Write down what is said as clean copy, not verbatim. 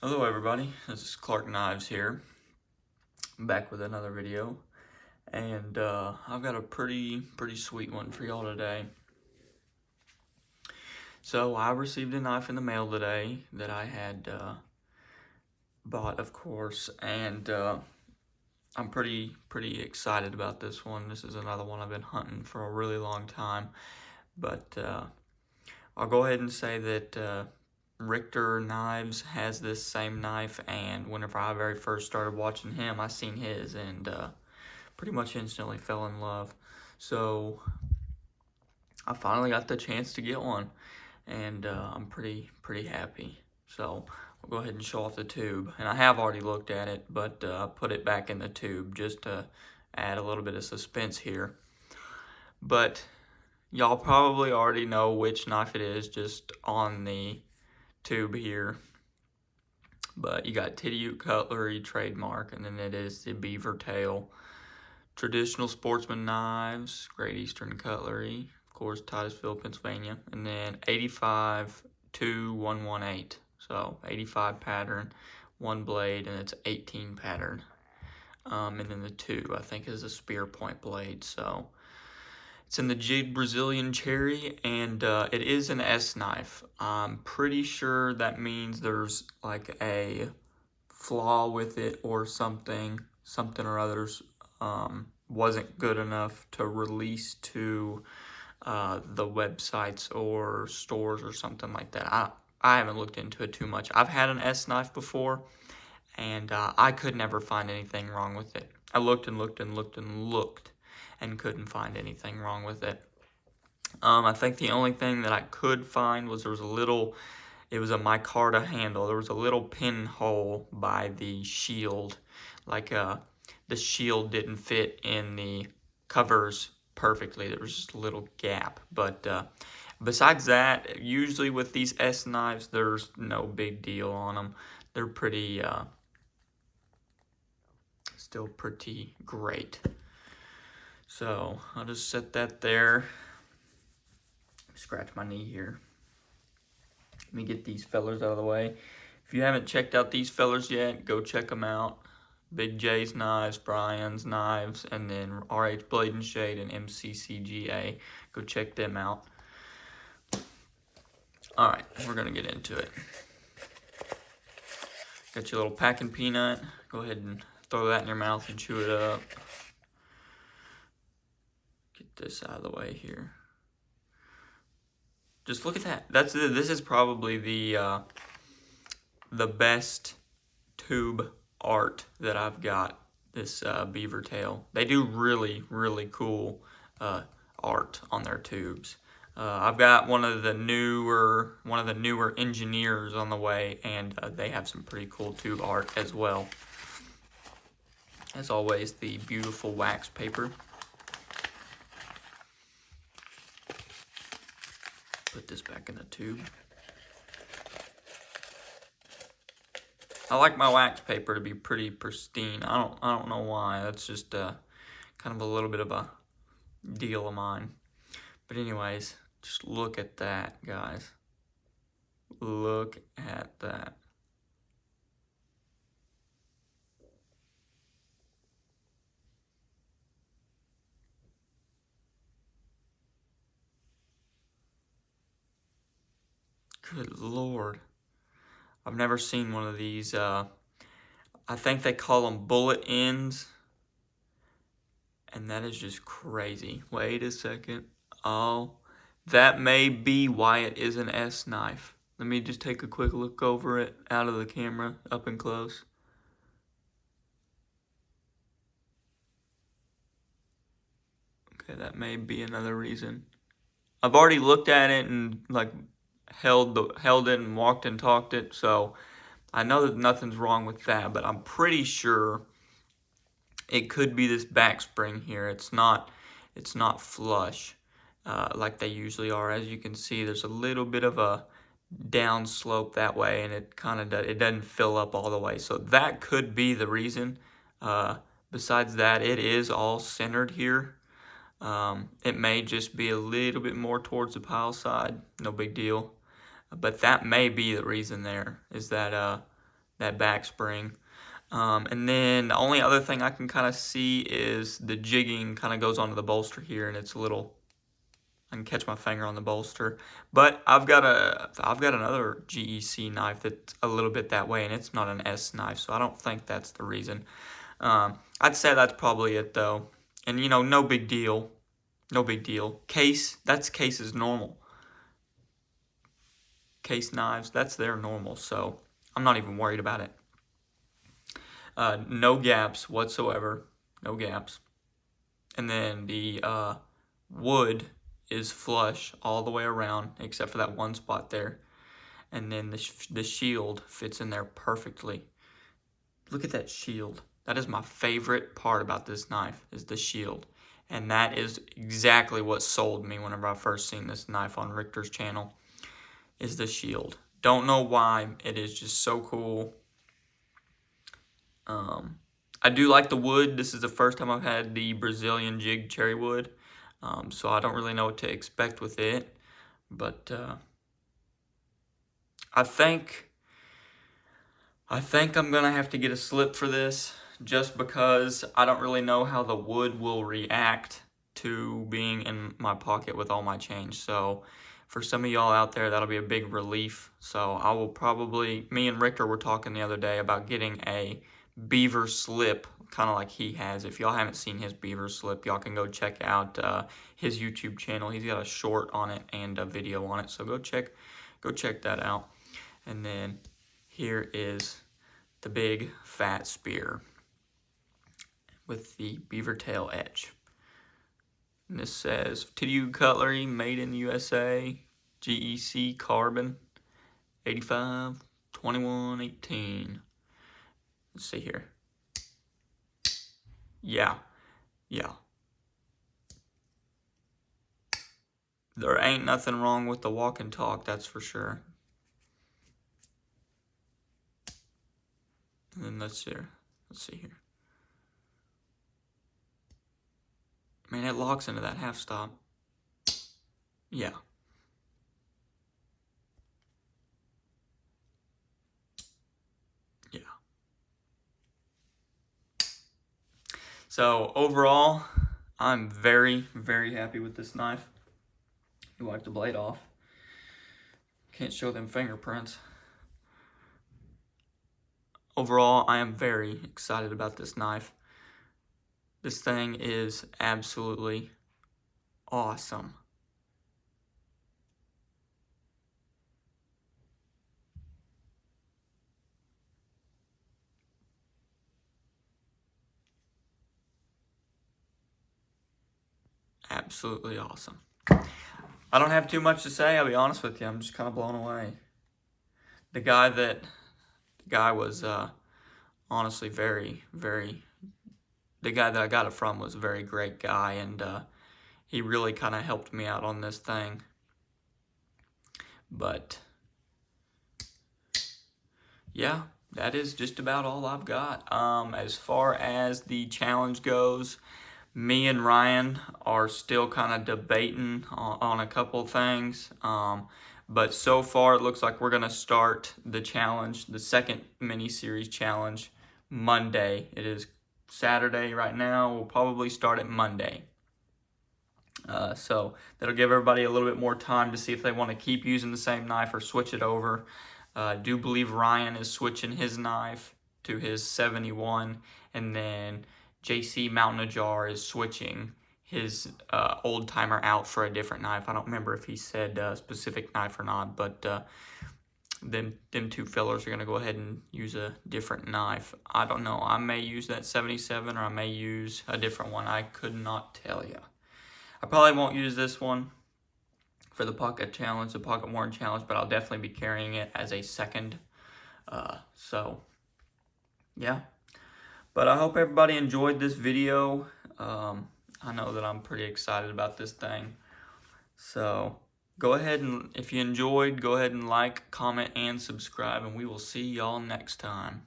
Hello everybody, this is Clark Knives here, back with another video, and I've got a pretty sweet one for y'all today. So I received a knife in the mail today that I had bought, of course, and I'm pretty excited about this one. This is another one I've been hunting for a really long time, but I'll go ahead and say that Richter Knives has this same knife, and whenever I very first started watching him, I seen his and pretty much instantly fell in love. So I finally got the chance to get one, and I'm pretty happy. So I'll go ahead and show off the tube, and I have already looked at it, but I put it back in the tube just to add a little bit of suspense here. But y'all probably already know which knife it is just on the tube here. But you got Tidiute Cutlery trademark, and then it is the beaver tail. Traditional Sportsman Knives, Great Eastern Cutlery, of course, Titusville, Pennsylvania, and then 85-2118. So 85 pattern, one blade, and it's 18 pattern. And then the two, I think, is a spear point blade. So it's in the jigged Brazilian cherry, and it is an S knife. I'm pretty sure that means there's like a flaw with it or something or others wasn't good enough to release to the websites or stores or something like that. I haven't looked into it too much. I've had an S knife before, and I could never find anything wrong with it. I looked and looked and looked and looked and couldn't find anything wrong with it. I think the only thing that I could find was there was a little, it was a micarta handle. There was a little pinhole by the shield, like the shield didn't fit in the covers perfectly. There was just a little gap. But besides that, usually with these S knives, there's no big deal on them. They're still pretty great. So I'll just set that there. Scratch my knee here. Let me get these fellers out of the way. If you haven't checked out these fellers yet, go check them out. Big J's Knives, Brian's Knives, and then RH Blade and Shade and MCCGA. Go check them out. Alright, we're going to get into it. Got your little packing peanut. Go ahead and throw that in your mouth and chew it up. Get this out of the way here. Just look at that. This is probably the best tube art that I've got. This beaver tail. They do really cool art on their tubes. I've got one of the newer engineers on the way, and they have some pretty cool tube art as well. As always, the beautiful wax paper. Put this back in the tube. I like my wax paper to be pretty pristine. I don't know why. That's just kind of a little bit of a deal of mine. But anyways, just look at that, guys. Look at that. Good Lord. I've never seen one of these. I think they call them bullet ends. And that is just crazy. Wait a second. Oh, that may be why it is an S knife. Let me just take a quick look over it out of the camera, up and close. Okay, that may be another reason. I've already looked at it and like held it and walked and talked it, so I know that nothing's wrong with that, but I'm pretty sure it could be this back spring here. It's not flush like they usually are. As you can see, there's a little bit of a down slope that way, and it doesn't fill up all the way. So that could be the reason. Besides that, it is all centered here. It may just be a little bit more towards the pile side. No big deal. But that may be the reason there, is that that back spring. And then the only other thing I can kind of see is the jigging kind of goes onto the bolster here, and it's a little, I can catch my finger on the bolster. But I've got another GEC knife that's a little bit that way, and it's not an S knife, so I don't think that's the reason. I'd say that's probably it though. And you know, no big deal. No big deal. Case is normal. Case knives, that's their normal, so I'm not even worried about it. No gaps whatsoever. No gaps. And then the wood is flush all the way around, except for that one spot there. And then the shield fits in there perfectly. Look at that shield. That is my favorite part about this knife, is the shield. And that is exactly what sold me whenever I first seen this knife on Richter's channel, is the shield. Don't know why, it is just so cool. I do like the wood. This is the first time I've had the Brazilian jig cherry wood, so I don't really know what to expect with it. But I think I'm gonna have to get a slip for this, just because I don't really know how the wood will react to being in my pocket with all my change. So for some of y'all out there, that'll be a big relief. So I will probably, me and Richter were talking the other day about getting a beaver slip, kind of like he has. If y'all haven't seen his beaver slip, y'all can go check out his YouTube channel. He's got a short on it and a video on it, so go check that out. And then here is the big fat spear with the beaver tail edge. And this says TDU Cutlery, made in the USA, GEC carbon, 85, 21, 18. Let's see here. Yeah. There ain't nothing wrong with the walk and talk, that's for sure. And then let's see here. Man, it locks into that half stop. Yeah. So overall, I'm very, very happy with this knife. You wipe the blade off. Can't show them fingerprints. Overall, I am very excited about this knife. This thing is absolutely awesome. Absolutely awesome. I don't have too much to say, I'll be honest with you. I'm just kind of blown away. The guy was honestly very, the guy that I got it from was a very great guy, and he really kind of helped me out on this thing. But yeah, that is just about all I've got. As far as the challenge goes, me and Ryan are still kind of debating on a couple things. But so far, it looks like we're going to start the challenge, the second mini-series challenge, Monday. It is Saturday right now. We'll probably start it Monday. So that'll give everybody a little bit more time to see if they want to keep using the same knife or switch it over. I do believe Ryan is switching his knife to his 71, and then JC Mountain Ajar is switching his old timer out for a different knife. I don't remember if he said a specific knife or not, but them two fellers are going to go ahead and use a different knife. I don't know. I may use that 77, or I may use a different one. I could not tell you. I probably won't use this one for the pocket challenge, the pocket worn challenge, but I'll definitely be carrying it as a second. So, yeah. But I hope everybody enjoyed this video. I know that I'm pretty excited about this thing. So, go ahead and, if you enjoyed, go ahead and like, comment, and subscribe, and we will see y'all next time.